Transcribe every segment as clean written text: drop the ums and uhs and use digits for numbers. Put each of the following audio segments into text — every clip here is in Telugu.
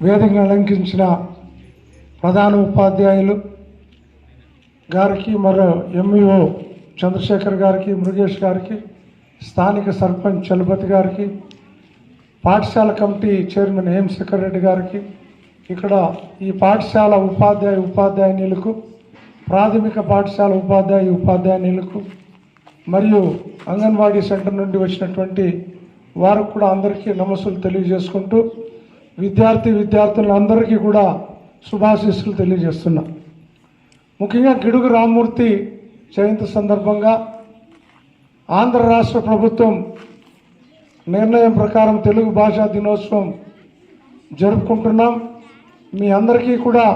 వేదికను అలంకరించిన ప్రధాన ఉపాధ్యాయులు గారికి మరో ఎంఈఓ చంద్రశేఖర్ గారికి, మృగేష్ గారికి, స్థానిక సర్పంచ్ చలపతి గారికి, పాఠశాల కమిటీ చైర్మన్ హేమశేఖర్ రెడ్డి గారికి, ఇక్కడ ఈ పాఠశాల ఉపాధ్యాయులకు, ప్రాథమిక పాఠశాల ఉపాధ్యాయులకు మరియు అంగన్వాడీ సెంటర్ నుండి వచ్చినటువంటి వారికి కూడా అందరికీ నమస్సులు తెలియజేసుకుంటూ విద్యార్థులందరికీ కూడా శుభాశీస్సులు తెలియజేస్తున్నా. ముఖ్యంగా గిడుగు రామ్మూర్తి జయంతి సందర్భంగా ఆంధ్ర రాష్ట్ర ప్రభుత్వం నిర్ణయం ప్రకారం తెలుగు భాషా దినోత్సవం జరుపుకుంటున్నాం. మీ అందరికీ కూడా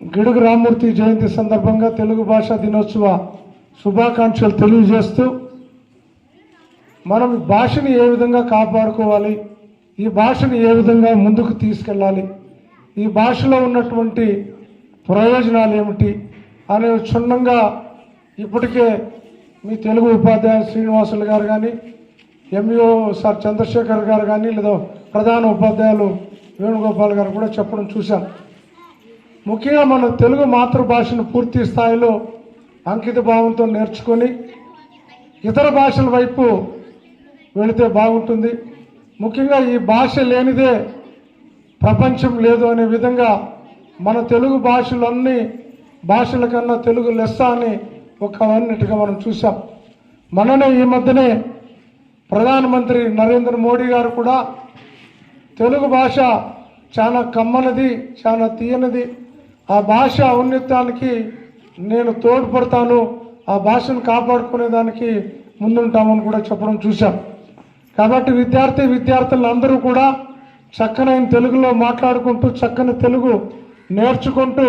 గిడుగు రామ్మూర్తి జయంతి సందర్భంగా తెలుగు భాషా దినోత్సవ శుభాకాంక్షలు తెలియజేస్తూ మనం భాషని ఏ విధంగా కాపాడుకోవాలి, ఈ భాషని ఏ విధంగా ముందుకు తీసుకెళ్ళాలి, ఈ భాషలో ఉన్నటువంటి ప్రయోజనాలు ఏమిటి అనే క్షుణ్ణంగా ఇప్పటికే మీ తెలుగు ఉపాధ్యాయ శ్రీనివాసులు గారు కానీ, ఎంఈఓ సార్ చంద్రశేఖర్ గారు కానీ, లేదా ప్రధాన ఉపాధ్యాయులు వేణుగోపాల్ గారు కూడా చెప్పడం చూశాం. ముఖ్యంగా మన తెలుగు మాతృభాషను పూర్తి స్థాయిలో అంకిత భావంతో నేర్చుకొని ఇతర భాషల వైపు వెళితే బాగుంటుంది. ముఖ్యంగా ఈ భాష లేనిదే ప్రపంచం లేదు అనే విధంగా మన తెలుగు భాషలన్నీ భాషల కన్నా తెలుగు లెస్స అని ఒకవన్నట్టుగా మనం చూసాం. మననే ఈ మధ్యనే ప్రధానమంత్రి నరేంద్ర మోడీ గారు కూడా తెలుగు భాష చాలా కమ్మనది, చాలా తీయనిది, ఆ భాష ఔన్నత్యానికి నేను తోడ్పడతాను, ఆ భాషను కాపాడుకునేదానికి ముందుంటామని కూడా చెప్పడం చూసాం. కాబట్టి విద్యార్థులందరూ కూడా చక్కనైన తెలుగులో మాట్లాడుకుంటూ చక్కని తెలుగు నేర్చుకుంటూ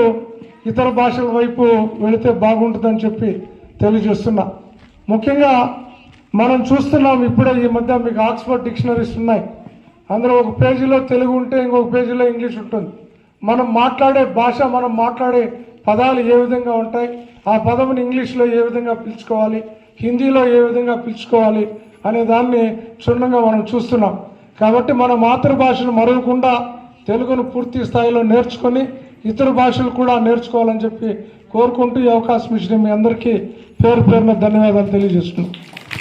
ఇతర భాషల వైపు వెళితే బాగుంటుందని చెప్పి తెలియజేస్తున్నా. ముఖ్యంగా మనం చూస్తున్నాం ఇప్పుడే ఈ మధ్య మీకు ఆక్స్ఫర్డ్ డిక్షనరీస్ ఉన్నాయి. అందులో ఒక పేజీలో తెలుగు ఉంటే ఇంకొక పేజీలో ఇంగ్లీష్ ఉంటుంది. మనం మాట్లాడే భాష, మనం మాట్లాడే పదాలు ఏ విధంగా ఉంటాయి, ఆ పదముని ఇంగ్లీష్లో ఏ విధంగా పిలుచుకోవాలి, హిందీలో ఏ విధంగా పిలుచుకోవాలి అనే దాన్ని క్షుణ్ణంగా మనం చూస్తున్నాం. కాబట్టి మన మాతృభాషను మరవకుండా తెలుగును పూర్తి స్థాయిలో నేర్చుకొని ఇతర భాషలు కూడా నేర్చుకోవాలని చెప్పి కోరుకుంటూ ఈ అవకాశం ఇచ్చిన మీ అందరికీ పేరు పేరున ధన్యవాదాలు తెలియజేస్తున్నాం.